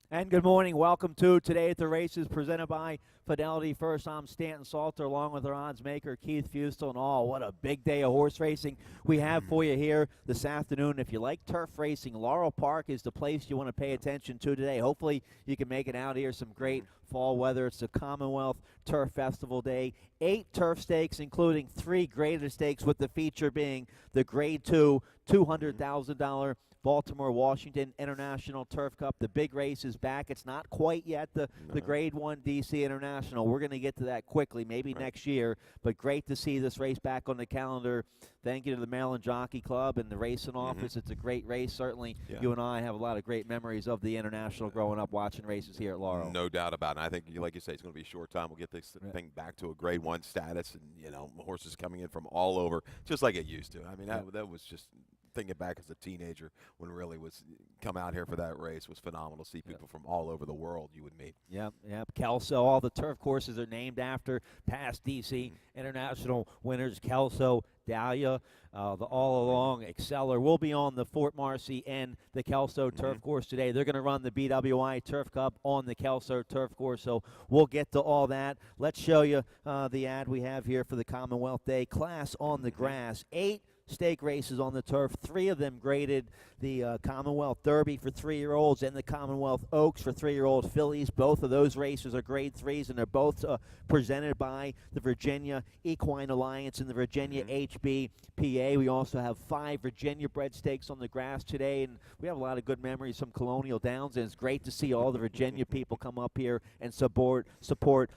And good morning. Welcome to Today at the Races, presented by Fidelity First. I'm Stanton Salter, along with our odds maker, Keith Fustel, and all. What a big day of horse racing we have for you here this afternoon. If you like turf racing, Laurel Park is the place you want to pay attention to today. Hopefully, you can make it out here. Some great fall weather. It's the Commonwealth Turf Festival Day. 8 turf stakes, including 3 graded stakes, with the feature being the Grade 2 $200,000 Baltimore-Washington International Turf Cup. The big race is back. It's not quite yet the Grade 1 DC International. We're going to get to that quickly, maybe next year, but great to see this race back on the calendar. Thank you to the Maryland Jockey Club and the racing office. It's a great race. Certainly, you and I have a lot of great memories of the International growing up watching races here at Laurel. No doubt about it. I think, like you say, it's going to be a short time. We'll get this thing back to a Grade 1 status, and, horses coming in from all over, just like it used to. I mean, that was just – thinking back as a teenager when really was come out here for that race was phenomenal to see people from all over the world you would meet. Yep. Kelso, all the turf courses are named after past DC International winners. Kelso, Dahlia, the All Along, Exceller will be on the Fort Marcy and the Kelso turf course today. They're going to run the BWI Turf Cup on the Kelso turf course, so we'll get to all that. Let's show you the ad we have here for the Commonwealth Day Class on the Grass. 8 stake races on the turf, 3 of them graded. The Commonwealth Derby for 3-year-olds and the Commonwealth Oaks for 3-year-old fillies. Both of those races are grade 3s, and they're both presented by the Virginia Equine Alliance and the Virginia HBPA. We also have 5 Virginia bred stakes on the grass today, and we have a lot of good memories from Colonial Downs, and it's great to see all the Virginia people come up here and support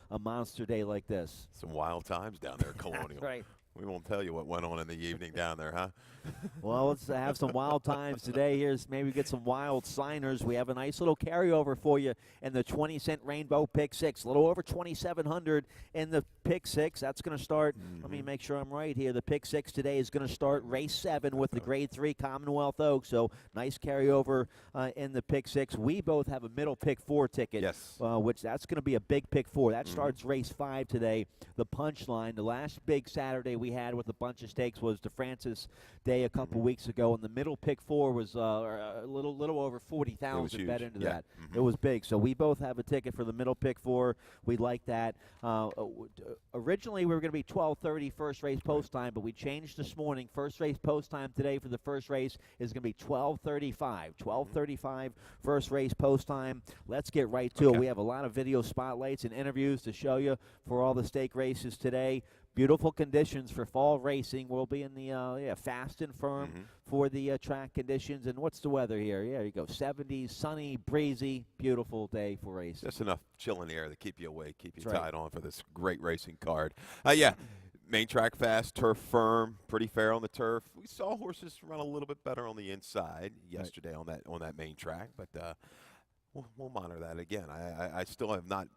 a monster day like this. Some wild times down there at Colonial. Right. We won't tell you what went on in the evening down there, huh? Well, let's have some wild times today. Here's maybe get some wild signers. We have a nice little carryover for you in the 20-cent Rainbow Pick 6. A little over 2,700 in the Pick 6. That's going to start. Let me make sure I'm right here. The Pick 6 today is going to start race 7 with the Grade 3 Commonwealth Oaks. So nice carryover in the Pick 6. We both have a middle Pick 4 ticket, which that's going to be a big Pick 4. That starts race 5 today. The punchline, the last big Saturday we had with a bunch of stakes was the Francis Day a couple weeks ago, and the middle Pick 4 was a little over 40,000 bet into that. It was big. So we both have a ticket for the middle Pick 4. We like that. Originally, we were going to be 12:30 first race post time, but we changed this morning. First race post time today for the first race is going to be 12:35. 12:35 first race post time. Let's get right to it. We have a lot of video spotlights and interviews to show you for all the stake races today. Beautiful conditions for fall racing. We'll be in the fast and firm for the track conditions. And what's the weather here? Yeah, you go. 70s, sunny, breezy, beautiful day for racing. Just enough chill in the air to keep you awake, keep you That's tied on for this great racing card. Main track fast, turf firm, pretty fair on the turf. We saw horses run a little bit better on the inside yesterday on that main track, but we'll monitor that again. I still have not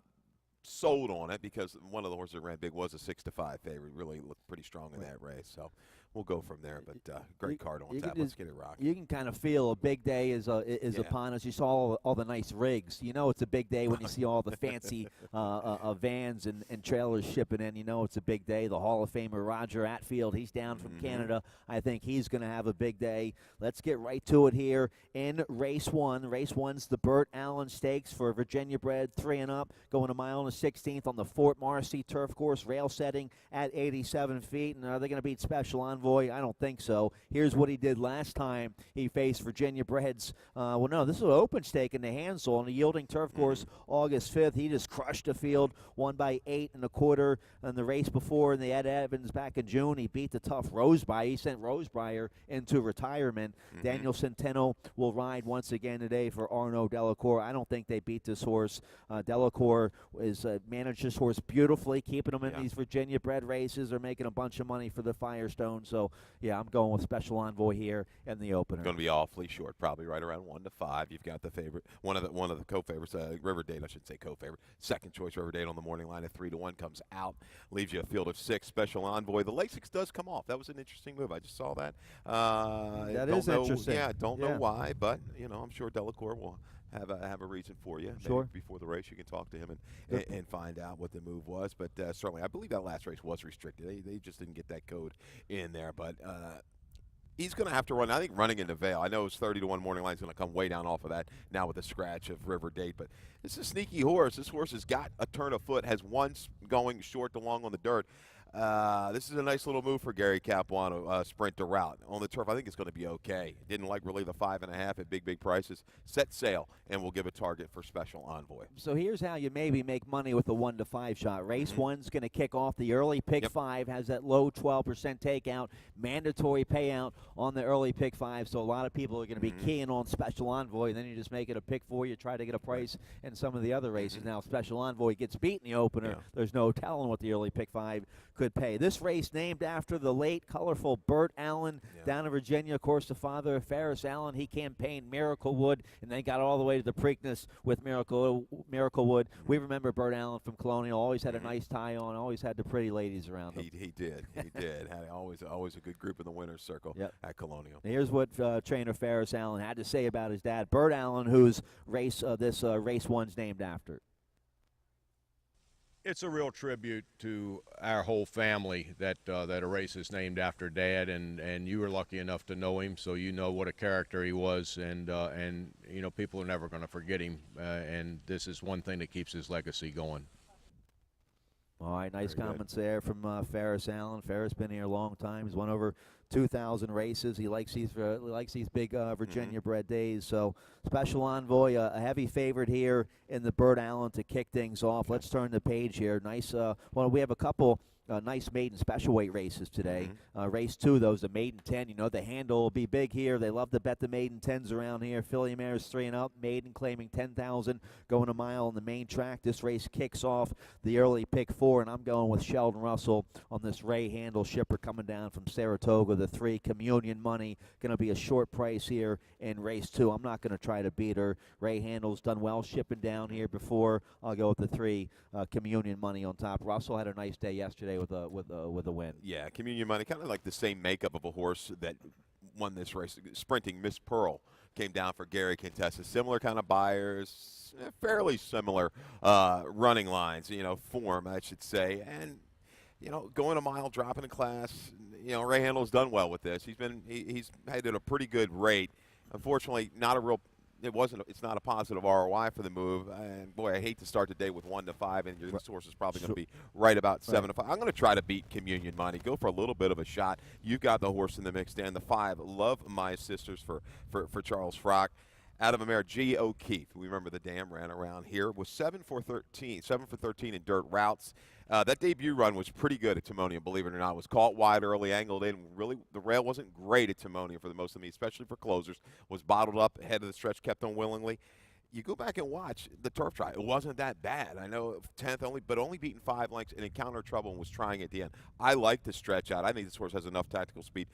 sold on it because one of the horses that ran big was a 6-5 favorite. Really looked pretty strong in that race. So we'll go from there. But great card on tap. Let's get it rocking. You can kind of feel a big day is upon us. You saw all the nice rigs. You know it's a big day when you see all the fancy vans and trailers shipping in. You know it's a big day. The Hall of Famer Roger Atfield, he's down from Canada. I think he's going to have a big day. Let's get right to it here in race 1. Race 1's the Burt Allen Stakes for Virginia bred 3 and up, going a mile and a 16th on the Fort Marcy turf course, rail setting at 87 feet. And are they going to beat Special Envoy? I don't think so. Here's what he did last time he faced Virginia breds. This is an open stake in the Hansel on a yielding turf course August 5th. He just crushed the field, won by 8 1/4 in the race before in the Ed Evans back in June. He beat the tough Rosebriar. He sent Rosebriar into retirement. Daniel Centeno will ride once again today for Arnaud Delacour. I don't think they beat this horse. Delacour is managed this horse beautifully, keeping him in these Virginia bred races. They're making a bunch of money for the Firestone. So, I'm going with Special Envoy here in the opener. Going to be awfully short, probably right around 1-5. You've got the favorite, one of the co-favorites, River Date. I shouldn't say co-favorite. Second choice River Date on the morning line at 3-1 comes out, leaves you a field of 6. Special Envoy. The Lasix does come off. That was an interesting move. I just saw that. That is interesting. Yeah, don't know why, but I'm sure Delacour will have a reason for you. Sure. Maybe before the race, you can talk to him and find out what the move was. But certainly, I believe that last race was restricted. They just didn't get that code in there. But He's going to have to run. I think running into Vale. I know his 30-1 morning line is going to come way down off of that now with the scratch of River Date. But it's a sneaky horse. This horse has got a turn of foot, has one going short to long on the dirt. This is a nice little move for Gary Capuano, sprint to route. On the turf, I think it's going to be okay. Didn't like really the 5.5 at big prices. Set sail, and we'll give a target for Special Envoy. So here's how you maybe make money with the 1 to 5 shot. Race one's going to kick off the early pick 5, has that low 12% takeout, mandatory payout on the early pick 5. So a lot of people are going to be keying on Special Envoy, and then you just make it a pick 4. You try to get a price in some of the other races. Now, Special Envoy gets beat in the opener. There's no telling what the early pick 5 could pay. This race named after the late, colorful Burt Allen down in Virginia. Of course, the father of Ferris Allen. He campaigned Miracle Wood and then got all the way to the Preakness with Miracle Wood. We remember Burt Allen from Colonial. Always had a nice tie on. Always had the pretty ladies around him. He did. Had always a good group in the winner's circle at Colonial. Here's what trainer Ferris Allen had to say about his dad, Burt Allen, whose race race one's named after. It's a real tribute to our whole family that a race is named after Dad, and you were lucky enough to know him, so you know what a character he was, and you know, people are never going to forget him, and this is one thing that keeps his legacy going. All right, nice comments there from Ferris Allen. Ferris been here a long time. He's won over 2,000 races. He likes these big Virginia-bred days. So Special Envoy, a heavy favorite here in the Burt Allen to kick things off. Let's turn the page here. Nice. Well, we have a couple nice maiden special weight races today. Race 2, though, is the maiden 10. You know, the handle will be big here. They love to bet the maiden 10s around here. Filly Mares 3 and up. Maiden claiming 10,000, going a mile on the main track. This race kicks off the early pick 4, and I'm going with Sheldon Russell on this Ray Handle shipper coming down from Saratoga. The 3 Communion Money, going to be a short price here in race 2. I'm not going to try to beat her. Ray Handle's done well shipping down here before. I'll go with the 3 Communion Money on top. Russell had a nice day yesterday with a win. Yeah, Communion Money, kind of like the same makeup of a horse that won this race. Sprinting Miss Pearl came down for Gary Contessa. Similar kind of buyers, fairly similar running lines, form, I should say. And, going a mile, dropping a class, Ray Handle's done well with this. He's had it a pretty good rate. Unfortunately, it's not a positive ROI for the move. And boy, I hate to start the day with 1 to 5, and your source is probably going to be right about 7 to 5. I'm going to try to beat Communion Money. Go for a little bit of a shot. You've got the horse in the mix, Dan. The 5, Love My Sisters for Charles Frock. Out of a mare, G. O'Keefe, we remember the dam ran around here, was 7 for 13 in dirt routes. That debut run was pretty good at Timonium, believe it or not. It was caught wide early, angled in. Really, the rail wasn't great at Timonium for the most of me, especially for closers. Was bottled up ahead of the stretch, kept unwillingly. You go back and watch the turf try. It wasn't that bad. I know 10th only beaten 5 lengths and encountered trouble and was trying at the end. I like the stretch out. I think this horse has enough tactical speed.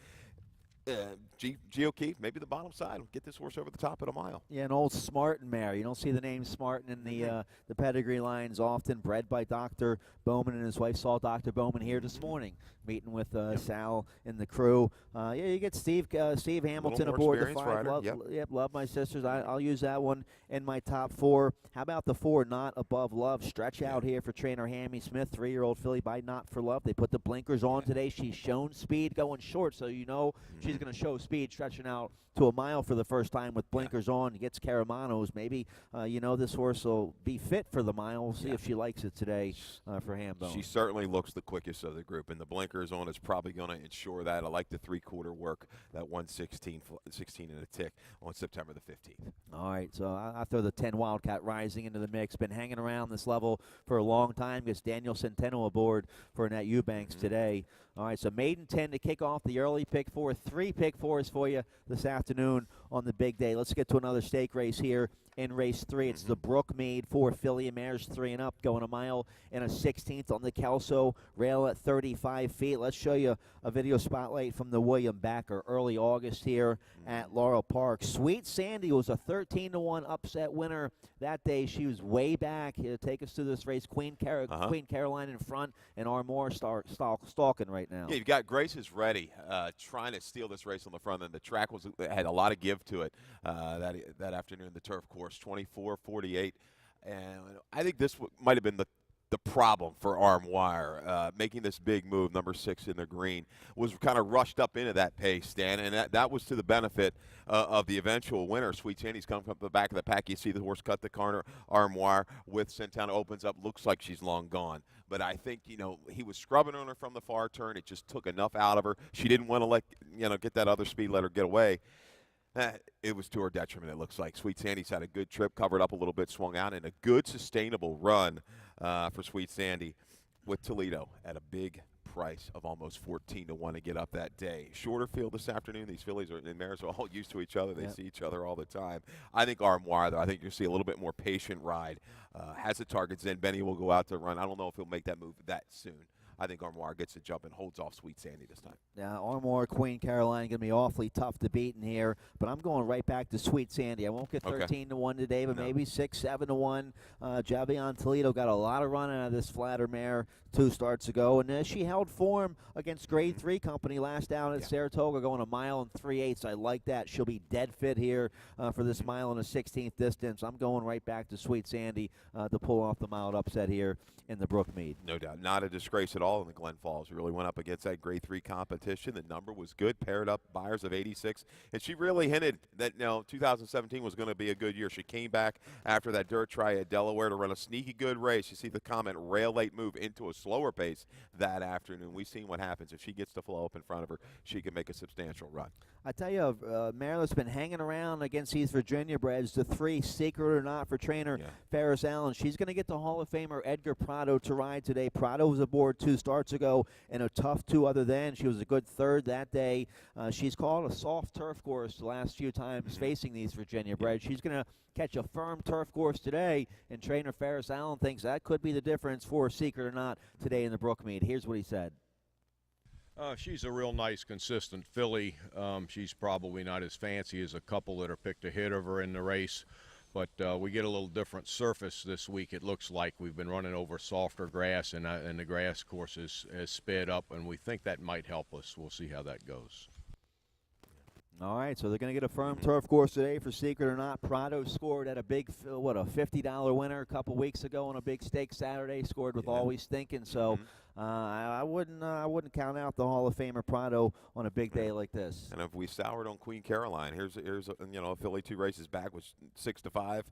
G. O'Keefe, maybe the bottom side. Get this horse over the top at a mile. Yeah, an old Smartin mare. You don't see the name Smartin in the pedigree lines often. Bred by Dr. Bowman and his wife. Saw Dr. Bowman here this morning, meeting with Sal and the crew. You get Steve Hamilton aboard the 5. Love My Sisters. I'll use that one in my top 4. How about the 4, Not Above Love? Stretch out here for trainer Hammy Smith, 3-year-old filly by Not for Love. They put the blinkers on today. She's shown speed going short, so she's going to show speed stretching out to a mile for the first time with blinkers on. Gets Caramanos. Maybe, this horse will be fit for the mile. We'll see if she likes it today for Hambone. She certainly looks the quickest of the group, and the blinkers on is probably going to ensure that. I like the 3/4 work, that 116 and a tick on September the 15th. All right, so I throw the 10 Wildcat Rising into the mix. Been hanging around this level for a long time. Gets Daniel Centeno aboard for Annette Eubanks today. All right, so maiden 10 to kick off the early pick 4. 3 pick 4s for you this afternoon on the big day. Let's get to another stake race here in race 3. It's the Brookmead for Filly Mares 3 and up, going a mile and a 16th on the Kelso rail at 35 feet. Let's show you a video spotlight from the William Backer early August here at Laurel Park. Sweet Sandy was a 13-1 upset winner that day. She was way back here to take us through this race. Queen Caroline in front, and Armour stalking right now. Yeah, you've got Grace's ready, trying to steal this race on the front end. The track had a lot of give to it that afternoon. The turf course, 24-48, and I think this might have been the problem for Armoire, making this big move, number 6 in the green, was kind of rushed up into that pace, Stan, and that was to the benefit of the eventual winner. Sweet Sandy's come from the back of the pack. You see the horse cut the corner. Armoire with Santana opens up, looks like she's long gone. But I think, he was scrubbing on her from the far turn. It just took enough out of her. She didn't want to get that other speed, let her get away. It was to her detriment, it looks like. Sweet Sandy's had a good trip, covered up a little bit, swung out, and a good sustainable run for Sweet Sandy with Toledo at a big price of almost 14-1 to get up that day. Shorter field this afternoon. These fillies and mares are all used to each other. They see each other all the time. I think Armoire, though, I think you'll see a little bit more patient ride. Has the targets in. Benny will go out to run. I don't know if he'll make that move that soon. I think Armoire gets the jump and holds off Sweet Sandy this time. Yeah, Armoire, Queen Caroline going to be awfully tough to beat in here, but I'm going right back to Sweet Sandy. I won't get 13-1 today, but maybe 6-7-1. Javion Toledo got a lot of run out of this flatter mare 2 starts ago, and she held form against Grade 3 company last down at Saratoga, going 1 mile and 3/8. I like that. She'll be dead fit here for this mile and a 16th distance. I'm going right back to Sweet Sandy to pull off the mild upset here in the Brookmead. No doubt. Not a disgrace at all in the Glen Falls. Really went up against that Grade 3 competition. The number was good, paired up buyers of 86. And she really hinted that 2017 was going to be a good year. She came back after that dirt try at Delaware to run a sneaky good race. You see the comment, rail late move into a slower pace that afternoon. We've seen what happens. If she gets the flow up in front of her, she can make a substantial run. I tell you, Maryland's been hanging around against these Virginia breds. The 3, Secret or Not, for trainer Ferris Allen. She's going to get the Hall of Famer Edgar Prado to ride today. Prado was aboard 2 starts ago in a tough 2 other than. She was a good 3rd that day. She's called a soft turf course the last few times facing these Virginia breds. She's going to catch a firm turf course today, and trainer Ferris Allen thinks that could be the difference for Secret or Not today in the Brookmead. Here's what he said. She's a real nice, consistent filly. She's probably not as fancy as a couple that are picked ahead of her in the race, but we get a little different surface this week. It looks like we've been running over softer grass, and the grass course has sped up, and we think that might help us. We'll see how that goes. All right, so they're going to get a firm turf course today for Secret or Not. Prado scored at a big, a $50 winner a couple weeks ago on a big stake Saturday. Scored with Always Thinking. So I wouldn't count out the Hall of Famer Prado on a big day like this. And if we soured on Queen Caroline, here's a filly 2 races back was 6-5.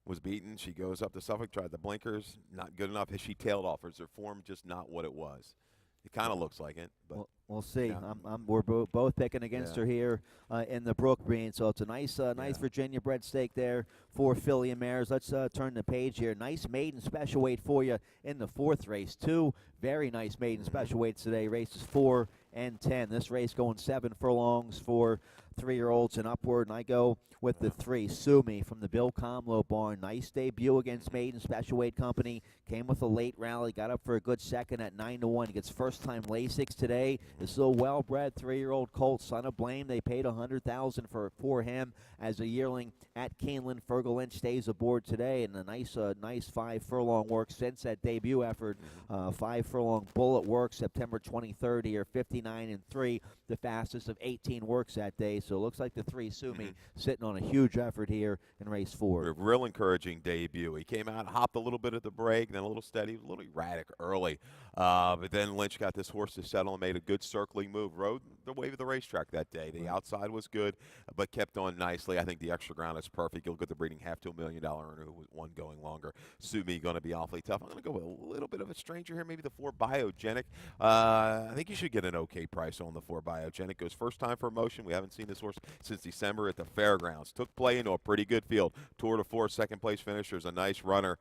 Was beaten. She goes up to Suffolk, tried the blinkers, not good enough. She tailed off. Is her form just not what it was? It kind of looks like it, but we'll see. Yeah. We're both picking against her here in the Brookmead, so it's a nice Virginia bred stake there for filly and mares. Let's turn the page here. Nice maiden special weight for you in the 4th race. 2 very nice maiden special weights today. Races 4 and 10. This race going 7 furlongs for 3-year-olds and upward, and I go with the 3, Sue Me from the Bill Comlow barn. Nice debut against Maiden Special Weight Company. Came with a late rally, got up for a good second at 9-1. He gets first-time Lasix today. This little well-bred 3-year-old colt, Son of Blame. They paid $100,000 for him as a yearling at Keeneland. Fergal Lynch stays aboard today, and a nice 5-furlong work since that debut effort. 5-furlong bullet work September 23rd here, 59-3, the fastest of 18 works that day. So it looks like the 3, Sue Me, sitting on a huge effort here in race 4. A real encouraging debut. He came out, hopped a little bit at the break, then a little steady, a little erratic early. But then Lynch got this horse to settle and made a good circling move. Rode the way of the racetrack that day. The outside was good, but kept on nicely. I think the extra ground is perfect. You'll get the breeding half to $1 million earner who was one going longer. Sue Me going to be awfully tough. I'm going to go with a little bit of a stranger here, maybe the 4 Biogenic. I think you should get an okay price on the 4 Biogenic. Goes first time for motion. We haven't seen this horse since December at the fairgrounds. Took play into a pretty good field. Tour de Force, 2nd place finisher, is a nice runner.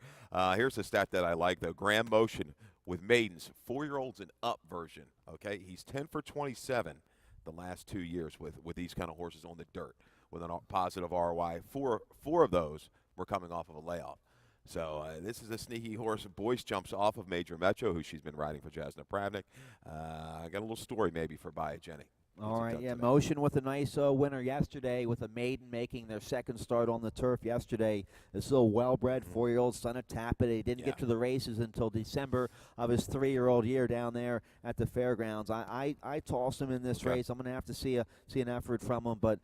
Here's a stat that I like, though. Graham Motion with maidens, 4-year-olds and up version. Okay, he's 10 for 27 the last 2 years with these kind of horses on the dirt with a positive ROI. Four of those were coming off of a layoff. So this is a sneaky horse. Boyce jumps off of Major Metro, who she's been riding for Jasna Pravnik. I got a little story maybe for Biogenic. All right, yeah, today. Motion with a nice winner yesterday with a maiden making their second start on the turf yesterday. This little well-bred 4-year-old son of Tatr. He didn't get to the races until December of his 3-year-old year down there at the fairgrounds. I toss him in this race. I'm going to have to see an effort from him, but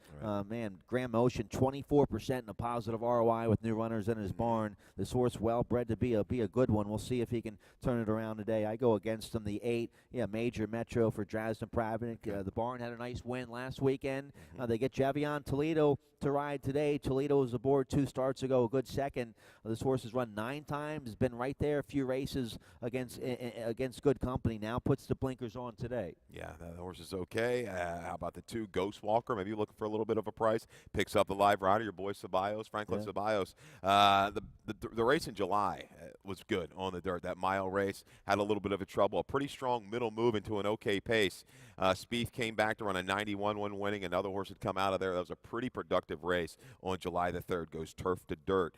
man, Grand Motion 24% in a positive ROI with new runners in his barn. This horse well-bred to be a good one. We'll see if he can turn it around today. I go against him. The 8, Major Metro for Drazden Pravnik. The barn had a nice win last weekend. They get Javion Toledo to ride today. Toledo was aboard 2 starts ago, a good second. This horse has run 9 times, has been right there a few races against good company. Now puts the blinkers on today. Yeah, the horse is okay. How about the 2, Ghost Walker? Maybe you're looking for a little bit of a price. Picks up the live rider, your boy Ceballos, Franklin Ceballos. The race in July was good on the dirt. That mile race had a little bit of a trouble. A pretty strong middle move into an okay pace. Spieth came back to run a 91 when winning. Another horse had come out of there. That was a pretty productive race on July the 3rd. Goes turf to dirt.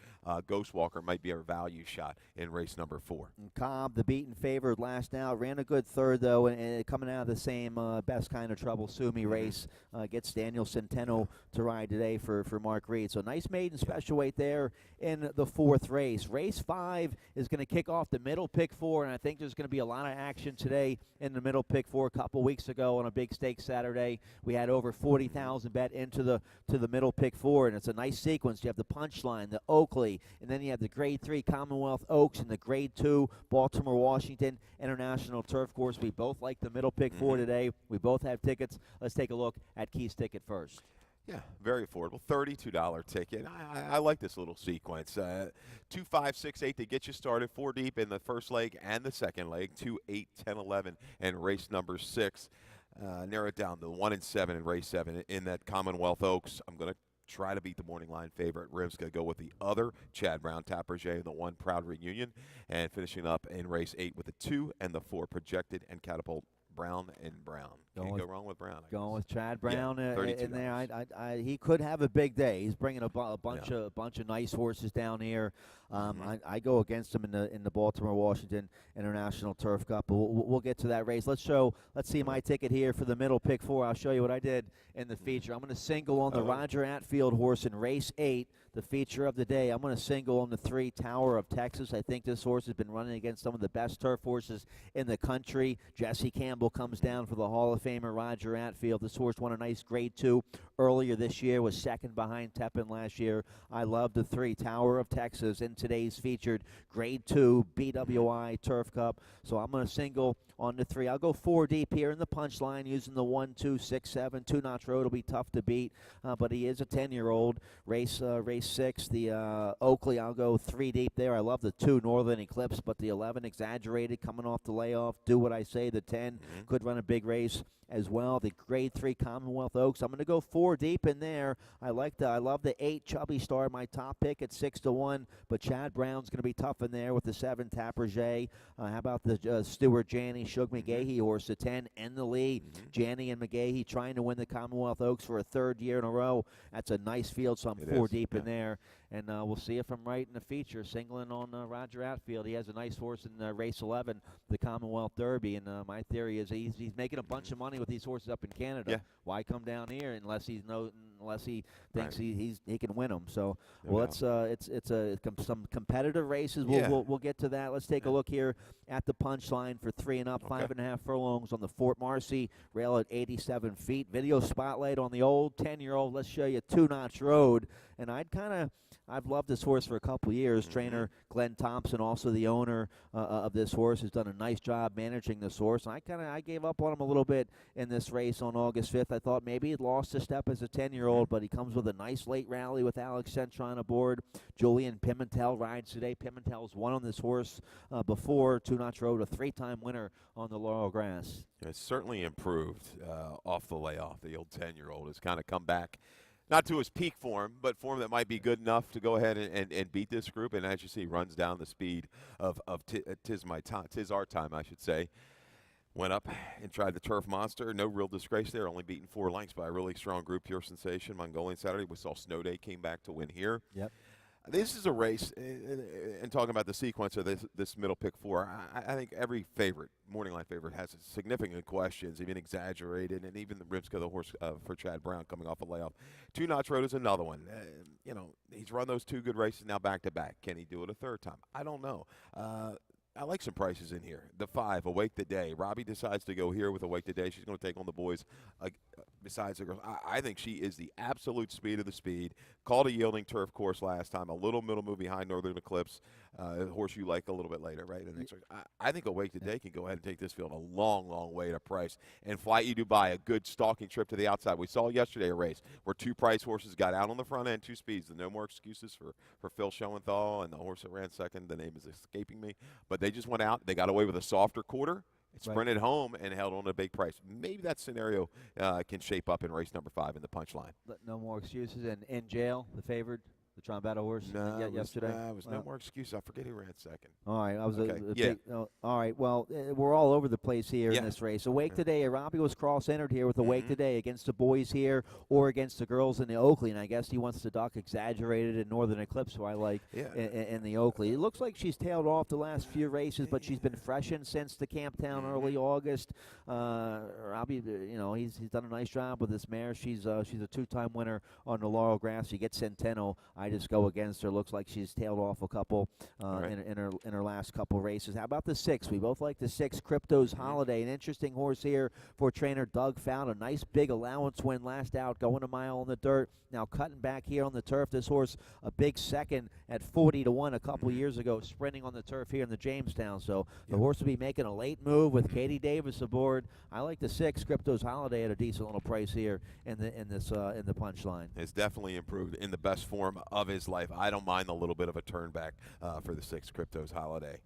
Ghost Walker might be our value shot in race number 4. And Cobb, the beaten favorite last out, ran a good third, though, and coming out of the same best kind of trouble Sumi race, gets Daniel Centeno to ride today for Mark Reed. So nice maiden special weight there in the 4th race. Race 5 is going to kick off the middle pick 4, and I think there's going to be a lot of action today in the middle pick 4. A couple weeks ago on a big stake Saturday, we had over 40,000 bet into the middle pick 4, and it's a nice sequence. You have the Punchline, the Oakley, and then you have the Grade 3 Commonwealth Oaks and the Grade 2 Baltimore Washington International Turf Course. We both like the middle pick 4 today. We both have tickets. Let's take a look at Keith's ticket first. Yeah, very affordable. $32 ticket. I like this little sequence. 2, 5, 6, 8 to get you started. 4 deep in the first leg and the second leg. 2, 8, 10, 11, and race number 6. Narrow it down to 1 and 7 in race 7 in that Commonwealth Oaks. I'm going to try to beat the morning line favorite. Riv's going to go with the other Chad Brown, Tapperget, the 1 Proud Reunion, and finishing up in race 8 with the 2 and the 4 Projected and Catapult. Brown and Brown. Can't go wrong with Brown. Going with Chad Brown in there. He could have a big day. He's bringing a bunch of nice horses down here. I go against him in the Baltimore Washington International Turf Cup. But we'll get to that race. Let's see my ticket here for the middle pick 4. I'll show you what I did in the feature. I'm going to single on the Roger Atfield horse in race 8. The feature of the day. I'm going to single on the 3 Tower of Texas. I think this horse has been running against some of the best turf horses in the country. Jesse Campbell comes down for the Hall of Famer Roger Atfield. This horse won a nice Grade 2 earlier this year, was second behind Tepin last year. I love the 3 Tower of Texas in today's featured Grade 2 BWI Turf Cup. So I'm going to single on the 3. I'll go 4 deep here in the Punchline using the 1, 2, 6, 7. 2 Notch Road will be tough to beat, but he is a 10-year-old. Race 6, the Oakley, I'll go 3 deep there. I love the 2 Northern Eclipse, but the 11 Exaggerated coming off the layoff. Do What I Say, the 10 could run a big race as well. The Grade 3 Commonwealth Oaks. I'm going to go 4 deep in there. I love the 8 Chubby Star, my top pick at 6-1. But Chad Brown's going to be tough in there with the 7 Tapperget. How about the Stuart Janney Shug McGahee horse, the 10 and the Lee. Janney and McGahee trying to win the Commonwealth Oaks for a 3rd year in a row. That's a nice field, so I'm 4 deep in there. And we'll see if I'm right in the feature. Singling on Roger Atfield. He has a nice horse in race 11, the Commonwealth Derby. And my theory is he's making a bunch of money with these horses up in Canada. Yeah. Why come down here unless he thinks he can win them? So it's some competitive races. We'll get to that. Let's take a look here at the Punchline for 3 and up, 5.5 furlongs on the Fort Marcy rail at 87 feet. Video spotlight on the old 10-year-old. Let's show you 2 Notch Road. And I've loved this horse for a couple years. Trainer Glenn Thompson, also the owner of this horse, has done a nice job managing this horse. And I gave up on him a little bit in this race on August 5th. I thought maybe he'd lost a step as a 10-year-old, but he comes with a nice late rally with Alex Centron aboard. Julian Pimentel rides today. Pimentel's won on this horse before. 2 Notch Road, a 3-time winner on the Laurel Grass. It's certainly improved off the layoff. The old 10-year-old has kind of come back. Not to his peak form, but form that might be good enough to go ahead and beat this group. And as you see, runs down the speed of Tis Our Time, I should say. Went up and tried the Turf Monster. No real disgrace there, only beaten 4 lengths by a really strong group. Pure Sensation, Mongolian Saturday. We saw Snow Day came back to win here. Yep. This is a race, and talking about the sequence of this middle pick four, I think every favorite, morning line favorite, has significant questions, even exaggerated, and even the Ribska, the horse for Chad Brown coming off a layoff. Two Notch Road is another one. He's run those two good races now back to back. Can he do it a third time? I don't know. I like some prices in here. The 5, Awake Today. Robbie decides to go here with Awake Today. She's going to take on the boys besides the girls. I think she is the absolute speed of the speed. Called a yielding turf course last time. A little middle move behind Northern Eclipse. A horse you like a little bit later, right? And I think Awake Today can go ahead and take this field a long, long way to price and fly you Dubai, a good stalking trip to the outside. We saw yesterday a race where two price horses got out on the front end, two speeds. No more excuses for Phil Schoenthal and the horse that ran second. The name is escaping me. But they just went out. They got away with a softer quarter. Sprinted home and held on a big price. Maybe that scenario can shape up in race number 5 in the punchline. No more excuses. And in jail, the favored, the Trombetta horse yesterday? No, it was no more excuses. I forget who ran second. All right. I was Okay. big, all right. Well, we're all over the place here in this race. Awake Today, Robbie was cross-entered here with Awake Today against the boys here or against the girls in the Oakley. And I guess he wants to duck Exaggerated in Northern Eclipse, who I like in the Oakley. It looks like she's tailed off the last few races, but she's been freshened since the Camptown early August. Robbie, he's done a nice job with this mare. She's a two-time winner on the Laurel Grass. She gets Centeno. I just go against her. Looks like she's tailed off a couple in her last couple races. How about the 6? We both like the 6, Crypto's Holiday. An interesting horse here for trainer Doug Found. A nice big allowance win last out, going a mile in the dirt. Now cutting back here on the turf. This horse, a big second at 40-1 a couple years ago, sprinting on the turf here in the Jamestown. So the horse will be making a late move with Katie Davis aboard. I like the 6, Crypto's Holiday, at a decent little price here in the punchline. It's definitely improved in the best form of his life. I don't mind a little bit of a turn back for the 6, Crypto's Holiday.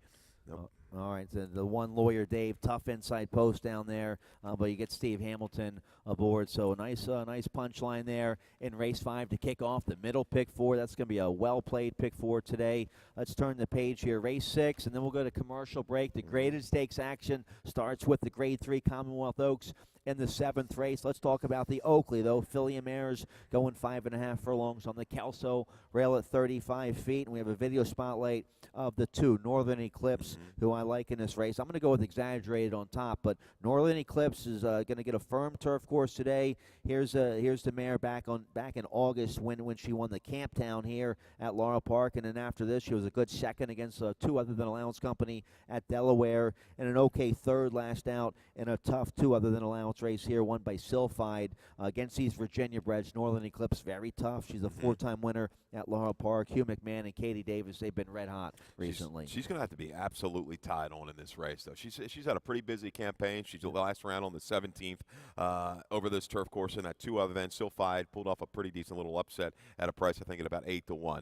Nope. All right, the one lawyer, Dave, tough inside post down there, but you get Steve Hamilton aboard. So a nice punchline there in race 5 to kick off the middle pick 4. That's going to be a well-played pick 4 today. Let's turn the page here. Race 6, and then we'll go to commercial break. The graded stakes action starts with the Grade 3 Commonwealth Oaks in the 7th race. Let's talk about the Oakley, though. Filly Mares going 5.5 furlongs on the Kelso rail at 35 feet. And we have a video spotlight of the 2, Northern Eclipse, who I like in this race. I'm going to go with Exaggerated on top, but Northern Eclipse is going to get a firm turf course today. Here's the mare back in August when she won the Camptown here at Laurel Park, and then after this she was a good second against 2 other than Allowance Company at Delaware, and an okay third last out in a tough 2 other than Allowance race here, won by Sylphide against these Virginia breds. Northern Eclipse, very tough. She's a 4-time winner at Laurel Park. Hugh McMahon and Katie Davis, they've been red hot recently. She's going to have to be absolutely tied on in this race, though. She's had a pretty busy campaign. She's the last round on the 17th over this turf course in that 2 other than Sylphide pulled off a pretty decent little upset at a price, I think, at about 8-1.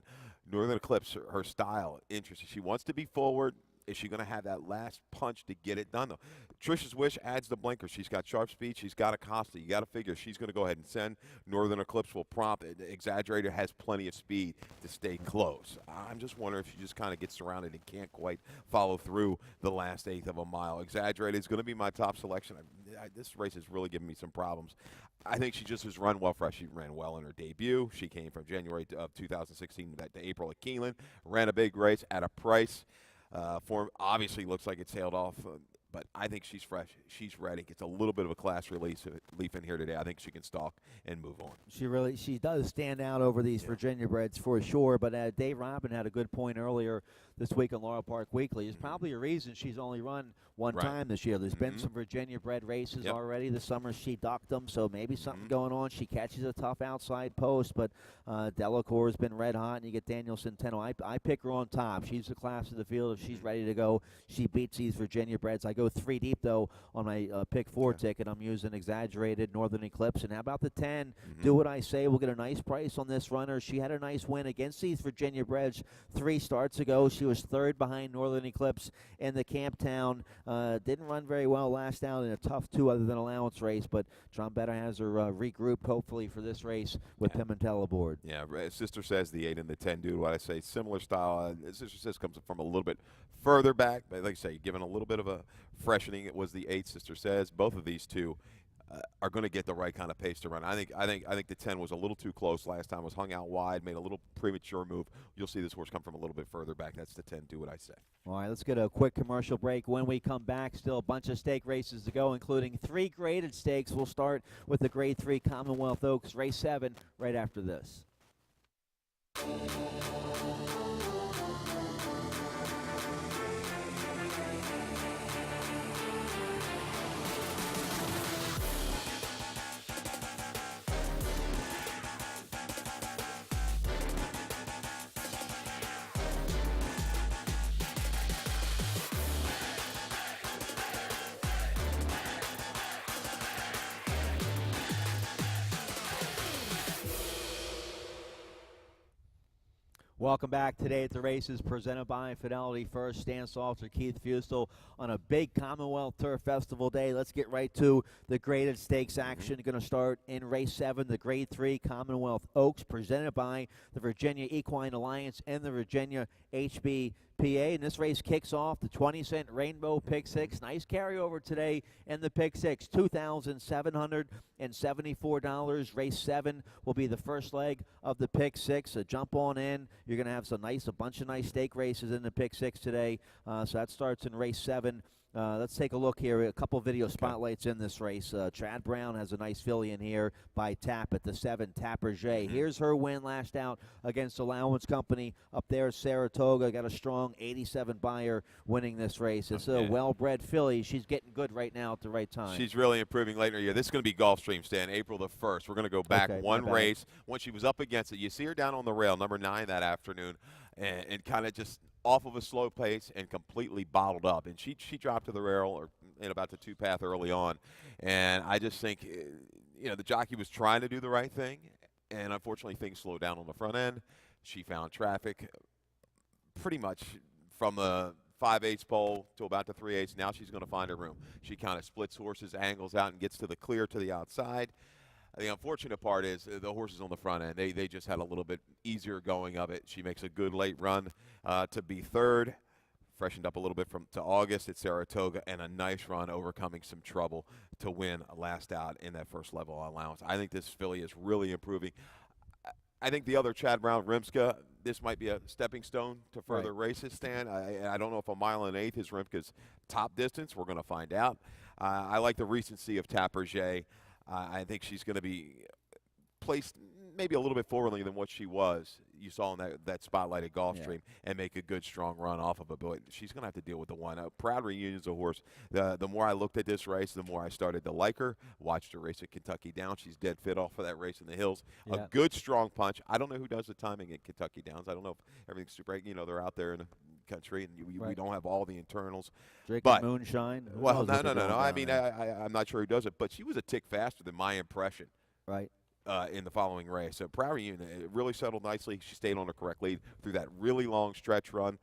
Northern Eclipse, her style, interesting. She wants to be forward. Is she going to have that last punch to get it done, though? Trisha's Wish adds the blinker. She's got sharp speed. She's got Acosta. You got to figure she's going to go ahead and send. Northern Eclipse will prompt. Exaggerator has plenty of speed to stay close. I'm just wondering if she just kind of gets surrounded and can't quite follow through the last 1/8 of a mile. Exaggerator is going to be my top selection. This race has really given me some problems. I think she just has run well for us. She ran well in her debut. She came from January of 2016 to April at Keeneland. Ran a big race at a price. Form obviously looks like it's tailed off, but I think she's fresh. She's ready. Gets a little bit of a class leaf in here today. I think she can stalk and move on. She does stand out over these Virginia breds for sure. But Dave Robin had a good point earlier this week on Laurel Park Weekly. There's probably a reason she's only run one time this year. There's been some Virginia bred races already this summer. She ducked them, so maybe something going on. She catches a tough outside post, but Delacour's been red hot, and you get Daniel Centeno. I pick her on top. She's the class of the field. If she's ready to go, she beats these Virginia breds. I go 3 deep, though, on my pick 4 ticket. I'm using Exaggerated, Northern Eclipse. And how about the 10? Do what I say. We'll get a nice price on this runner. She had a nice win against these Virginia breds 3 starts ago. She was 3rd behind Northern Eclipse in the Camptown. Didn't run very well last out in a tough 2 other than Allowance race, but Trombetta has her regrouped, hopefully, for this race with Pimentel aboard. Yeah, Sister Says the 8 and the 10 do what I say. Similar style. Sister Says comes from a little bit further back, but like I say, given a little bit of a freshening, it was the 8, Sister Says. Both of these two are going to get the right kind of pace to run. I think the 10 was a little too close last time. Was hung out wide, made a little premature move. You'll see this horse come from a little bit further back. That's the 10. Do what I say. All right, let's get a quick commercial break. When we come back, still a bunch of stake races to go, including 3 graded stakes. We'll start with the Grade 3 Commonwealth Oaks, race 7, right after this. Welcome back today at the races presented by Fidelity First. Stan Salter, Keith Fustel on a big Commonwealth Turf Festival day. Let's get right to the graded stakes action. Going to start in race 7, the Grade 3 Commonwealth Oaks, presented by the Virginia Equine Alliance and the Virginia HBPA. And this race kicks off the 20-cent Rainbow Pick 6. Nice carryover today in the Pick 6, $2,774. Race 7 will be the first leg of the Pick 6. So jump on in. You're going to have a bunch of nice stake races in the Pick 6 today. So that starts in race 7. Let's take a look here. A couple video spotlights in this race. Chad Brown has a nice filly in here by Tap at the 7, Tatr. Here's her win last out against Allowance Company up there at Saratoga. Got a strong 87 buyer winning this race. It's a well-bred filly. She's getting good right now at the right time. She's really improving late in her year. This is going to be Gulfstream, Stan, April the 1st. We're going to go back one race. When she was up against it, you see her down on the rail, number 9 that afternoon, and kind of just off of a slow pace and completely bottled up. And she dropped to the rail or in about the 2-path early on. And I just think, the jockey was trying to do the right thing, and unfortunately things slowed down on the front end. She found traffic pretty much from the 5/8 pole to about the 3/8. Now she's going to find her room. She kind of splits horses, angles out, and gets to the clear to the outside. The unfortunate part is the horses on the front end. They just had a little bit easier going of it. She makes a good late run to be 3rd. Freshened up a little bit to August at Saratoga, and a nice run overcoming some trouble to win last out in that first level allowance. I think this filly is really improving. I think the other Chad Brown, Rimska, this might be a stepping stone to further races, Stan. I don't know if 1 1/8 is Rimska's top distance. We're going to find out. I like the recency of Tatr. I think she's going to be placed maybe a little bit forwardly than what she was. You saw in that spotlight at Gulfstream, and make a good, strong run off of it. But she's going to have to deal with the one. Proud Reunion's a horse. The more I looked at this race, the more I started to like her. Watched her race at Kentucky Downs. She's dead fit off of that race in the hills. Yeah. A good, strong punch. I don't know who does the timing at Kentucky Downs. I don't know if everything's super. They're out there in the country, and we don't have all the internals. Drinking moonshine. Well, no. I mean, I'm not sure who does it, but she was a tick faster than my impression. Right. In the following race. So Proud Reunion, it really settled nicely. She stayed on the correct lead through that really long stretch run.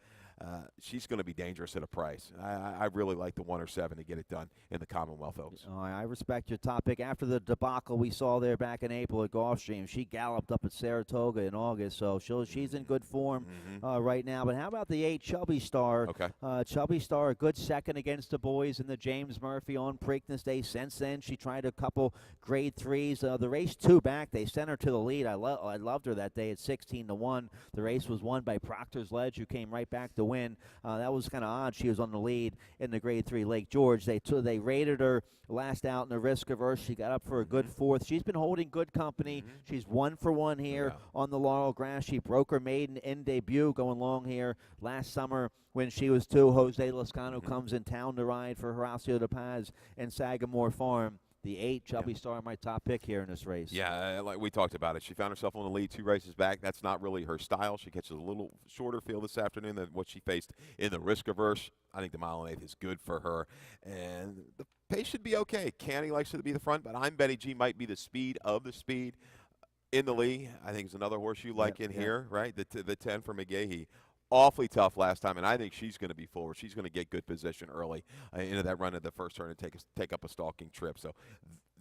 She's going to be dangerous at a price. I really like the 1 or 7 to get it done in the Commonwealth Oaks. I respect your top pick. After the debacle we saw there back in April at Gulfstream, she galloped up at Saratoga in August, so she's in good form right now. But how about the 8, Chubby Star? Okay. Chubby Star, a good second against the boys in the James Murphy on Preakness Day. Since then, she tried a couple Grade 3s. The race 2 back, they sent her to the lead. I loved her that day at 16-1. The race was won by Proctor's Ledge, who came right back to win. That was kind of odd. She was on the lead in the Grade 3 Lake George. They rated her last out in the risk averse. She got up for a good 4th. She's been holding good company. She's 1 for 1 here on the Laurel Grass. She broke her maiden in debut going long here last summer when she was 2. Jose Lascano comes in town to ride for Horacio de Paz and Sagamore Farm. The 8, Chubby Star, my top pick here in this race. Yeah, like we talked about it. She found herself on the lead 2 races back. That's not really her style. She catches a little shorter field this afternoon than what she faced in the risk averse. I think the 1 1/8 is good for her. And the pace should be okay. Canny likes her to be the front, but I'm betting G might be the speed of the speed in the lead. I think it's another horse you like here, right? The 10 for McGahee. Awfully tough last time, and I think she's going to be forward. She's going to get good position early into that run at the first turn and take up a stalking trip. So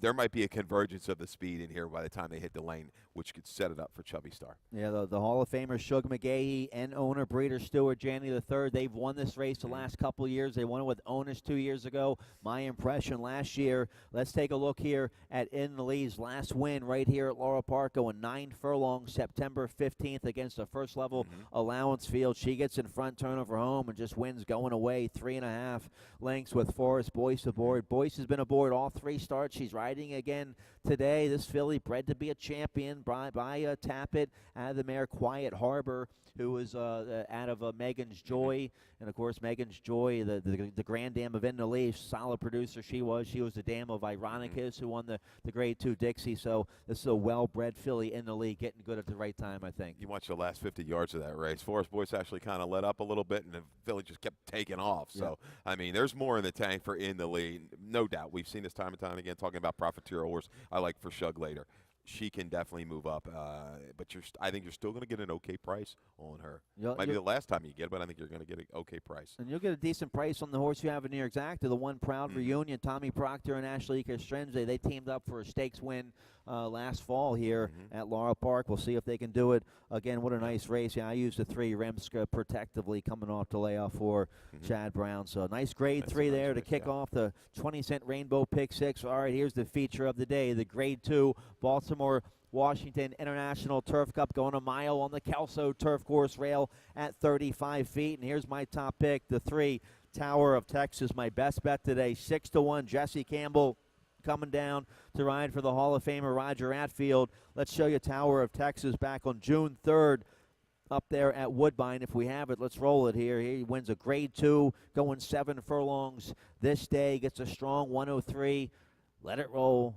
there might be a convergence of the speed in here by the time they hit the lane, which could set it up for Chubby Star. Yeah, the Hall of Famers Shug McGahee and owner Breeder Stewart Janney III, they've won this race the last couple of years. They won it with Onus 2 years ago. My impression last year. Let's take a look here at In the Lee's last win right here at Laurel Park, going 9 furlongs, September 15th against a first-level allowance field. She gets in front, turn over home, and just wins going away 3.5 lengths with Forrest Boyce aboard. Boyce has been aboard all 3 starts. She's riding again today. This filly bred to be a champion by Tappet out of the mare Quiet Harbor, who was out of Megan's Joy. And, of course, Megan's Joy, the grand dam of In the Leaf, solid producer she was. She was the dam of Ironicus, who won the Grade 2 Dixie. So this is a well-bred filly in the league, getting good at the right time, I think. You watch the last 50 yards of that race. Forrest Boyce actually kind of let up a little bit, and the filly just kept taking off. So, I mean, there's more in the tank for In the Lead. No doubt. We've seen this time and time again, talking about Profiteer horse. I like for Shug later. She can definitely move up, but I think you're still going to get an okay price on her. Might be the last time you get it, but I think you're going to get an okay price. And you'll get a decent price on the horse you have in New York Exacta, the one proud reunion. Tommy Proctor and Ashley Castrenze, they teamed up for a stakes win last fall here at Laurel Park. We'll see if they can do it again. What a nice race. Yeah, I used the 3 Remska protectively coming off the layoff for Chad Brown. So nice grade 3 there to kick off the 20-cent Rainbow Pick 6. All right, here's the feature of the day, the Grade 2 Baltimore Washington International Turf Cup, going a mile on the Kelso Turf Course rail at 35 feet. And here's my top pick, the 3 Tower of Texas, my best bet today, 6-1, Jesse Campbell coming down to ride for the Hall of Famer Roger Atfield. Let's show you Tower of Texas back on June 3rd up there at Woodbine. If we have it, let's roll it here. He wins a Grade 2, going 7 furlongs this day, gets a strong 103. Let it roll.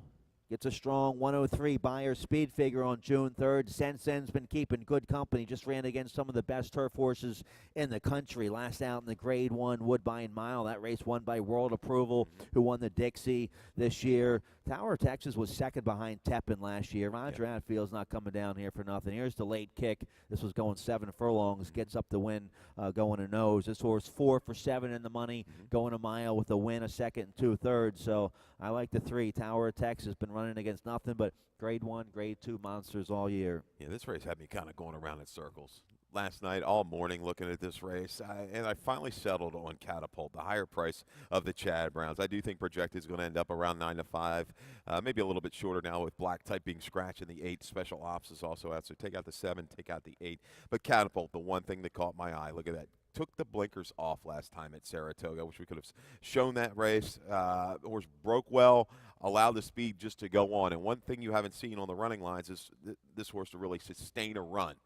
Gets a strong 103 Buyer speed figure on June 3rd. Sensen's been keeping good company. Just ran against some of the best turf horses in the country. Last out in the Grade 1 Woodbine Mile. That race won by World Approval, who won the Dixie this year. Tower of Texas was second behind Tepin last year. Roger Atfield's not coming down here for nothing. Here's the late kick. This was going 7 furlongs. Gets up the win going a nose. This horse 4 for 7 in the money, going a mile with a win, a second and 2/3. So I like the 3. Tower of Texas been running against nothing but Grade 1, Grade 2 monsters all year. Yeah, this race had me kind of going around in circles. Last night, all morning, looking at this race, and I finally settled on Catapult, the higher price of the Chad Browns. I do think Projected is going to end up around 9 to 5, maybe a little bit shorter now with Black Type being scratched, and the 8 Special Ops is also out. So take out the 7, take out the 8. But Catapult, the one thing that caught my eye, look at that. Took the blinkers off last time at Saratoga. I wish we could have shown that race. The horse broke well, allowed the speed just to go on. And one thing you haven't seen on the running lines is this horse to really sustain a run.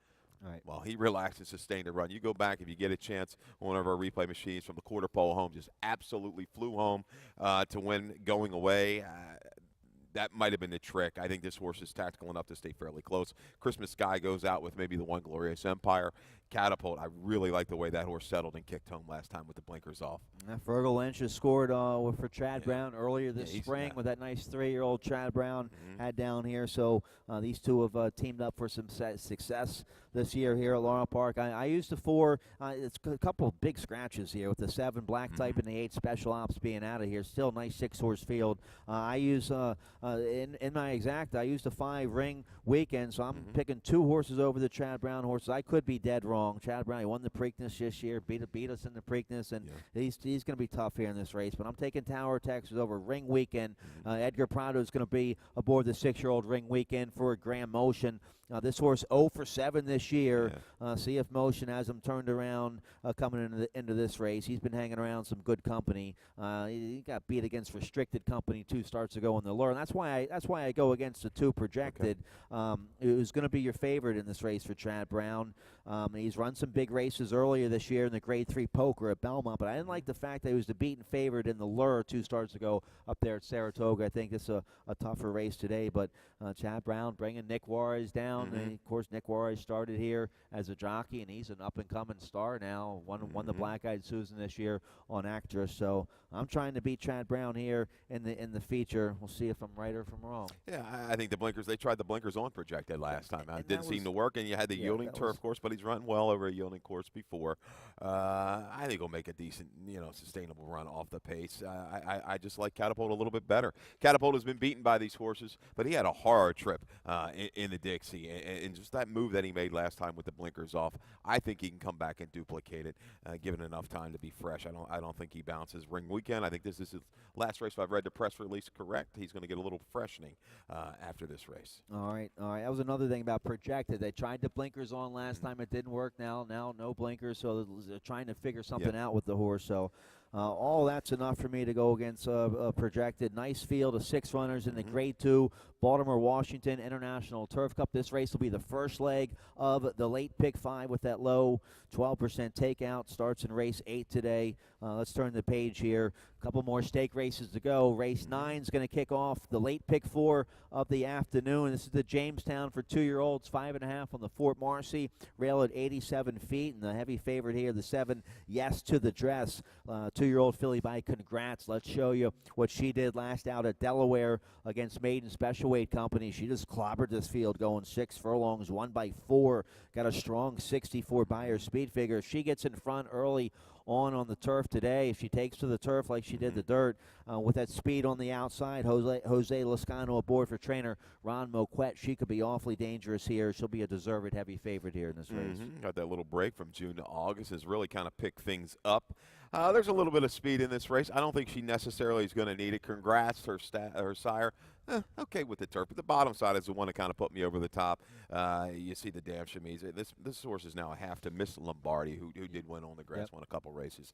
Right. Well, he relaxed and sustained a run. You go back, if you get a chance, on one of our replay machines from the quarter pole home, just absolutely flew home to win going away. That might have been the trick. I think this horse is tactical enough to stay fairly close. Christmas Sky goes out with maybe the One Glorious Empire. Catapult, I really like the way that horse settled and kicked home last time with the blinkers off. Fergal Lynch has scored for Chad Brown earlier this spring with that nice 3-year-old Chad Brown had down here. So these two have teamed up for some success this year here at Laurel Park. I used the 4. It's a couple of big scratches here with the 7 Black Type and the 8 Special Ops being out of here. Still a nice 6-horse field. I use in my exact, I used the 5 Ring Weekend, so I'm picking 2 horses over the Chad Brown horses. I could be dead wrong. Chad Brown, he won the Preakness this year, beat us in the Preakness, and he's going to be tough here in this race. But I'm taking Tower of Texas over Ring Weekend. Edgar Prado is going to be aboard the 6-year-old Ring Weekend for a Grand Motion. This horse 0 for 7 this year. See if Motion has him turned around coming into this race. He's been hanging around some good company. He got beat against restricted company 2 starts ago in the Lure, and that's why I go against the 2 Projected. It was going to be your favorite in this race for Chad Brown. He's run some big races earlier this year in the Grade 3 Poker at Belmont, but I didn't like the fact that he was the beaten favorite in the Lure 2 starts ago up there at Saratoga. I think it's a tougher race today, but Chad Brown bringing Nick Juarez down. And of course, Nick Juarez started here as a jockey, and he's an up-and-coming star now. Won the Black-Eyed Susan this year on Actress. So I'm trying to beat Chad Brown here in the feature. We'll see if I'm right or if I'm wrong. Yeah, I think the blinkers, they tried the blinkers on Projected last time. It didn't seem to work, and you had the yielding turf course, but he's run well over a yielding course before. I think he'll make a decent, sustainable run off the pace. I just like Catapult a little bit better. Catapult has been beaten by these horses, but he had a hard trip in the Dixie, and just that move that he made last time with the blinkers off, I think he can come back and duplicate it, given enough time to be fresh. I don't think he bounces ring weekend. I think this is his last race. If I've read the press release correct, he's going to get a little freshening after this race. All right. That was another thing about projected. They tried the blinkers on last time. It didn't work. Now no blinkers, so they're trying to figure something out with the horse. So all that's enough for me to go against projected. Nice field of 6 runners in the Grade 2 Baltimore Washington International Turf Cup. This race will be the first leg of the late pick 5 with that low 12% takeout. Starts in race 8 today. Let's turn the page here. A couple more stake races to go. Race 9 is going to kick off the late pick 4 of the afternoon. This is the Jamestown for 2-year-olds, 5.5 on the Fort Marcy, rail at 87 feet, and the heavy favorite here, the 7, Yes to the Dress. 2-year-old filly by Congrats. Let's show you what she did last out at Delaware against Maiden Special Weight Company. She just clobbered this field going 6 furlongs, 1 by 4. Got a strong 64 Beyer speed figure. If she gets in front early on the turf today, if she takes to the turf like she did the dirt, with that speed on the outside, Jose Lascano aboard for trainer Ron Moquette, she could be awfully dangerous here. She'll be a deserved heavy favorite here in this race. Got that little break from June to August has really kind of picked things up. There's a little bit of speed in this race. I don't think she necessarily is going to need it. Congrats, her sire. Okay with the turf, but the bottom side is the one that kind of put me over the top. You see the damn chemise. This horse is now a half to Miss Lombardi, who did win on the grass, won a couple races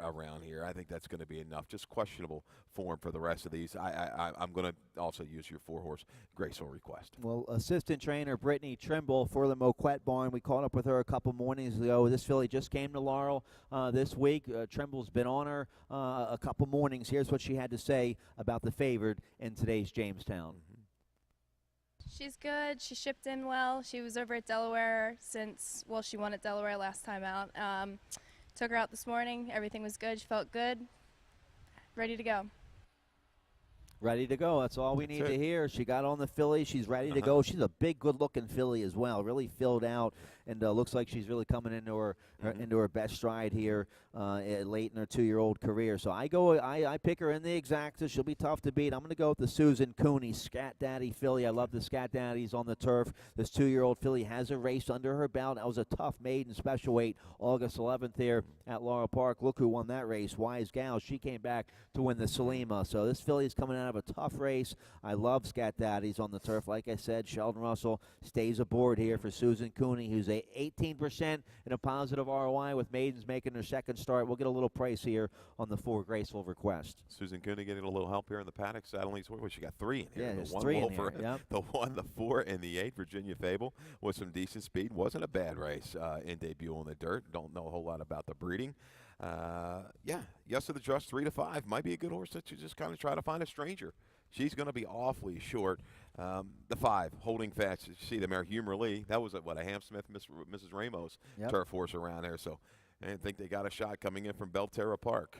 around here. I think that's going to be enough. Just questionable form for the rest of these. I'm going to also use your 4-horse Graceful Request. Well, assistant trainer Brittany Trimble for the Moquette barn. We caught up with her a couple mornings ago. This filly just came to Laurel this week. Trimble's been on her a couple mornings. Here's what she had to say about the favorite in today's Jamestown. She's good. She shipped in well. She was over at Delaware she won at Delaware last time out. Took her out this morning. Everything was good. She felt good. Ready to go. Ready to go. That's all we need to hear. She got on the filly. She's ready to go. She's a big, good-looking filly as well. Really filled out, and looks like she's really coming into her best stride here late in her 2-year-old career. So I pick her in the exacta. She'll be tough to beat. I'm going to go with the Susan Cooney Scat Daddy filly. I love the Scat Daddies on the turf. This 2-year-old filly has a race under her belt. That was a tough maiden special weight August 11th here at Laurel Park. Look who won that race. Wise Gal. She came back to win the Salima. So this filly is coming out of a tough race. I love Scat Daddies on the turf. Like I said, Sheldon Russell stays aboard here for Susan Cooney, who's a 18% in a positive ROI with maidens making their second start. We'll get a little price here on the 4 Graceful Request. Susan Cooney getting a little help here in the paddock. Saddling, she got 3 in here. Yeah, the 3 in Wolfer, here. Yep. The 1, the 4, and the 8. Virginia Fable with some decent speed. Wasn't a bad race in debut on the dirt. Don't know a whole lot about the breeding. Yes to the Dress 3 to 5 might be a good horse that you just kind of try to find a stranger. She's going to be awfully short. The 5, Holding Fast. You see the mare Humor Lee. That was a Hamsmith, Mrs. Ramos turf horse around there. So I think they got a shot coming in from Belterra Park.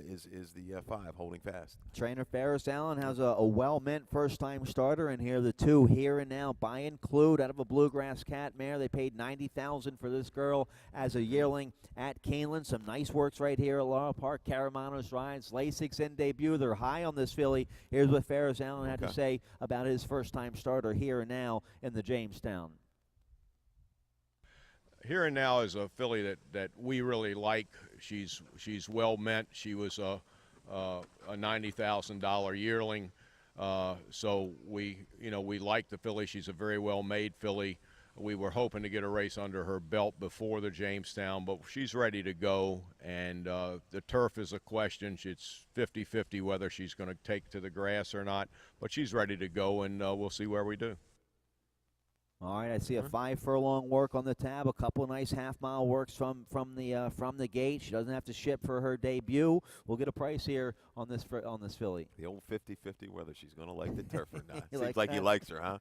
Is the 5, Holding Fast. Trainer Ferris Allen has a well-meant first-time starter in here. The 2 Here and Now by Include out of a Bluegrass Cat mare. They paid $90,000 for this girl as a yearling at Keeneland. Some nice works right here at Laurel Park. Caramanos rides. Lasix in debut. They're high on this filly. Here's what Ferris Allen had to say about his first-time starter Here and Now in the Jamestown. Here and Now is a filly that we really like. She's well meant. She was a $90,000 yearling, so we like the filly. She's a very well made filly. We were hoping to get a race under her belt before the Jamestown, but she's ready to go. And the turf is a question. It's 50-50 whether she's going to take to the grass or not. But she's ready to go, and we'll see where we do. All right, I see a 5 furlong work on the tab. A couple of nice half-mile works from the gate. She doesn't have to ship for her debut. We'll get a price here on this filly. The old 50-50 whether she's going to like the turf or not. Seems like he likes her, huh?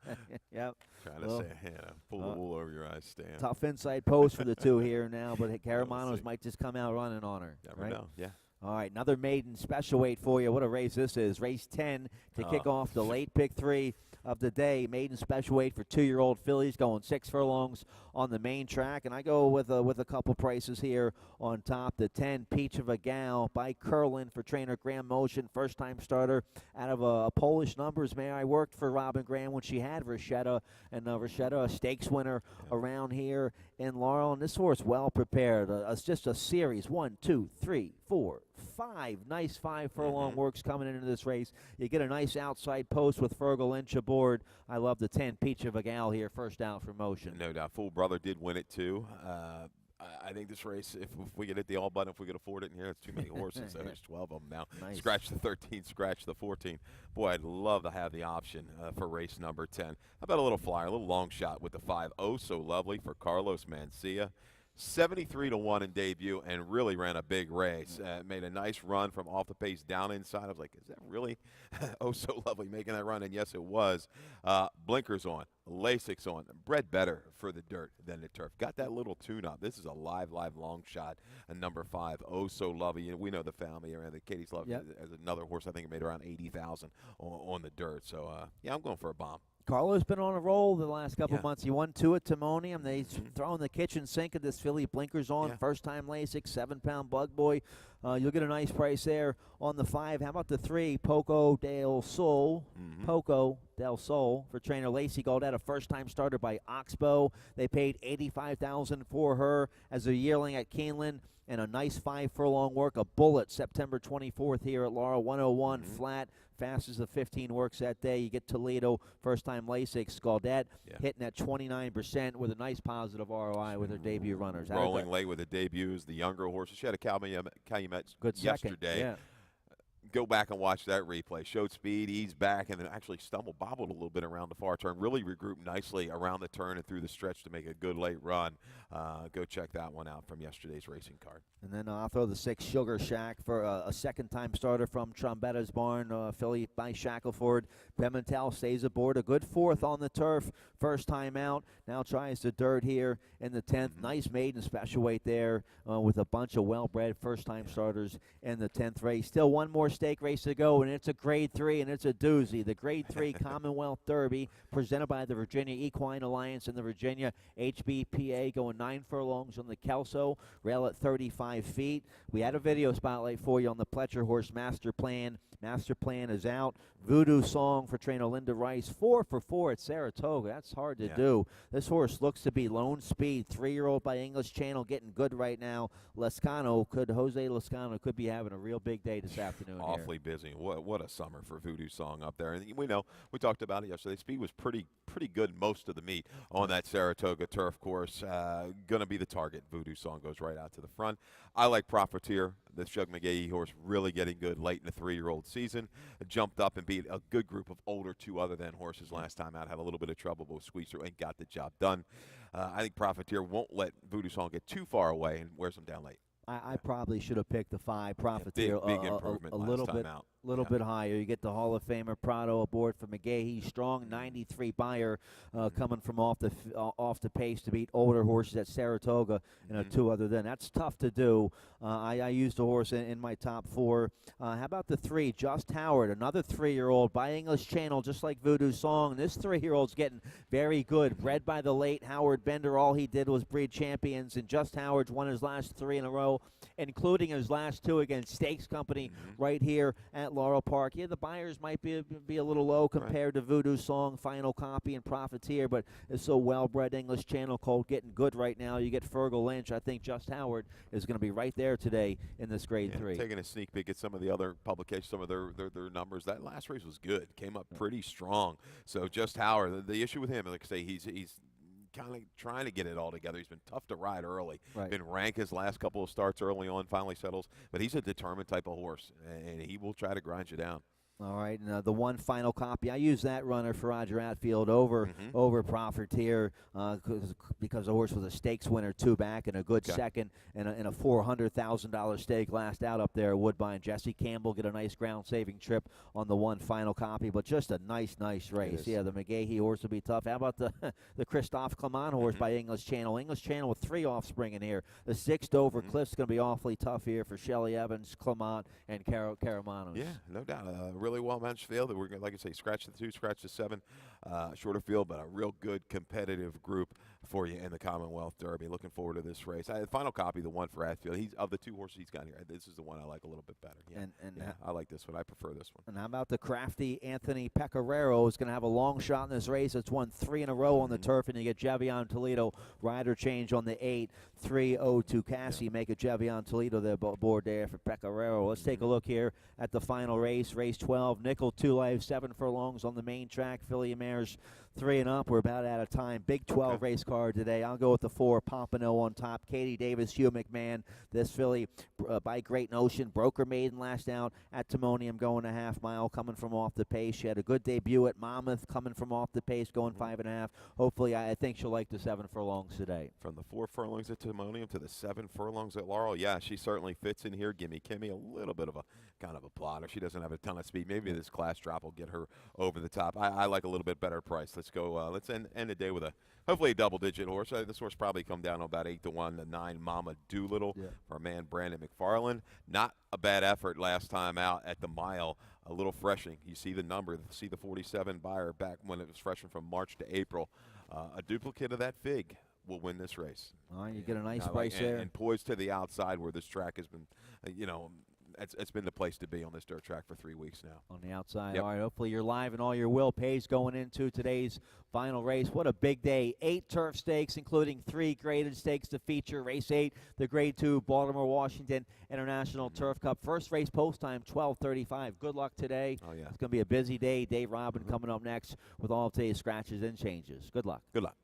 Yep. Trying to say, pull the wool over your eyes, Stan. Tough inside post for the 2 Here now, but Caramanos might just come out running on her. Never know. Yeah. All right, another maiden special weight for you. What a race this is. Race 10 to kick off the late pick 3 of the day. Maiden special weight for 2-year-old fillies, going 6 furlongs on the main track. And I go with a couple prices here on top. The 10 Peach of a Gal by Curlin for trainer Graham Motion, first-time starter out of a Polish numbers mare. I worked for Robin Graham when she had Rashetta, and Rashetta, a stakes winner around here in Laurel. And this horse well prepared. It's just a series. 1, 2, 3, 4, 5 nice 5 furlong works coming into this race. You get a nice outside post with Fergal Lynch aboard. I love the 10 Peach of a Gal here, first out for Motion. No doubt. Full Brother did win it too. I think this race, if we could hit the all button, if we could afford it in here, it's too many horses. So there's 12 of them now. Nice. Scratch the 13, scratch the 14. Boy, I'd love to have the option for race number 10. How about a little flyer, a little long shot with the 5, Oh So Lovely for Carlos Mencia. 73-1 in debut and really ran a big race. Made a nice run from off the pace down inside. I was like, is that really Oh So Lovely making that run? And yes, it was. Blinkers on, Lasix on, bred better for the dirt than the turf. Got that little tune-up. This is a live long shot. And number 5, Oh So Lovely. We know the family around the Katie's Love as another horse. I think it made around 80,000 on the dirt. So, yeah, I'm going for a bomb. Carlo's been on a roll the last couple months. He won 2 at Timonium. They throwing the kitchen sink at this filly. Blinkers on, first-time Lasix, 7-pound Bug Boy. You'll get a nice price there on the 5. How about the 3, Poco del Sol? Poco del Sol for trainer Lacey Gaudet, a first-time starter by Oxbow. They paid $85,000 for her as a yearling at Keeneland. And a nice 5 furlong work, a bullet, September 24th here at Laurel, 101 flat. Fast as the 15 works that day. You get Toledo, first-time Lasix. Gaudet hitting at 29% with a nice positive ROI with her debut runners. Rolling late with the debuts, the younger horses. She had a Calumet good yesterday. Yeah. Go back and watch that replay. Showed speed, eased back, and then actually bobbled a little bit around the far turn. Really regrouped nicely around the turn and through the stretch to make a good late run. Go check that one out from yesterday's racing card. And then I'll throw the 6 Sugar Shack for a second-time starter from Trombetta's barn, filly by Shackelford. Pimentel stays aboard, a good 4th on the turf, first time out. Now tries the dirt here in the 10th. Nice maiden special weight there with a bunch of well-bred first-time starters in the 10th race. Still one more stake race to go, and it's a Grade 3, and it's a doozy. The Grade 3 Commonwealth Derby presented by the Virginia Equine Alliance and the Virginia HBPA, going 9 furlongs on the Kelso, rail at 35 feet. We had a video spotlight for you on the Pletcher horse Master Plan. Master Plan is out. Voodoo Song for trainer Linda Rice. 4 for 4 at Saratoga. That's hard to do. This horse looks to be lone speed. 3-year-old by English Channel getting good right now. Jose Lascano could be having a real big day this afternoon. Awfully busy. What a summer for Voodoo Song up there. And we talked about it yesterday. Speed was pretty good most of the meet on that Saratoga turf course. Going to be the target. Voodoo Song goes right out to the front. I like Profiteer, the Shug McGahee horse, really getting good late in the 3-year-old season. Jumped up and beat a good group of older 2 other than horses last time out. Had a little bit of trouble, but squeezed through and got the job done. I think Profiteer won't let Voodoo Song get too far away and wears him down late. I probably should have picked the 5 Profiteer big improvement a little last bit time out. little bit higher. You get the Hall of Famer Prado aboard for McGahee. Strong 93 buyer coming from off the pace to beat older horses at Saratoga and 2 other than. That's tough to do. I used a horse in my top 4. How about the 3, Just Howard, another 3-year-old by English Channel, just like Voodoo Song. This 3-year-old's getting very good. Bred by the late Howard Bender. All he did was breed champions, and Just Howard's won his last 3 in a row, including his last 2 against Stakes Company right here at Laurel Park. Yeah, the buyers might be a little low compared to Voodoo Song, Final Copy, and Profiteer, but it's so well-bred. English Channel Colt getting good right now. You get Fergal Lynch. I think Just Howard is going to be right there today in this Grade 3. Taking a sneak peek at some of the other publications, some of their numbers. That last race was good. Came up pretty strong. So Just Howard, the issue with him, like I say, he's kind of trying to get it all together. He's been tough to ride early. Been rank his last couple of starts early on, finally settles. But he's a determined type of horse, and he will try to grind you down. All right, and the 1 Final Copy. I use that runner for Roger Atfield over Profiteer because the horse was a stakes winner 2 back and a good second and a $400,000 stake last out up there at Woodbine. Jesse Campbell get a nice ground-saving trip on the 1 Final Copy, but just a nice race. Yeah, the McGahee horse will be tough. How about the Christophe Clement horse by English Channel? English Channel with 3 offspring in here. The 6 Dover Cliff's going to be awfully tough here for Shelley Evans, Clement, and Caramanos. Yeah, no doubt. really well matched field. We're gonna, like I say, scratch the 2, scratch the 7, shorter field, but a real good competitive group for you in the Commonwealth Derby. Looking forward to this race. The final copy, the one for Atfield. He's of the 2 horses he's got here. This is the one I like a little bit better. Yeah, And I like this one. I prefer this one. And how about the crafty Anthony Pecoraro is going to have a long shot in this race. It's won 3 in a row on the turf, and you get Javion Toledo rider change on the 8. 3-0 Cassie. Make it Javion Toledo there aboard there for Pecoraro. Let's take a look here at the final race. Race 12, Nickel 2 Life, 7 furlongs on the main track. Filly and Mares 3 and up. We're about out of time. Big 12 race card today. I'll go with the 4, Pompano on top. Katie Davis, Hugh McMahon. This filly by Great Notion. Broker Maiden last out at Timonium going a half mile, coming from off the pace. She had a good debut at Monmouth, coming from off the pace, going 5.5. Hopefully, I think she'll like the 7 furlongs today. From the 4 furlongs at Timonium to the 7 furlongs at Laurel, yeah, she certainly fits in here. Gimme Kimmy, a little bit of a kind of a plotter. She doesn't have a ton of speed. Maybe this class drop will get her over the top. I like a little bit better price. Let's go. Let's end the day with hopefully a double-digit horse. This horse probably come down to about 8-1. The 9 Mama Doolittle for our man Brandon McFarland. Not a bad effort last time out at the mile. A little freshening. You see the number. See the 47 buyer back when it was freshened from March to April. A duplicate of that fig will win this race. You get a nice price there. And poised to the outside where this track has been, it's been the place to be on this dirt track for 3 weeks now. On the outside. Yep. All right, hopefully you're live and all your will pays going into today's final race. What a big day. 8 turf stakes, including 3 graded stakes to feature. Race 8, the Grade 2 Baltimore-Washington International Turf Cup. First race post time, 12:35. Good luck today. Oh, yeah. It's going to be a busy day. Dave Robin coming up next with all of today's scratches and changes. Good luck. Good luck.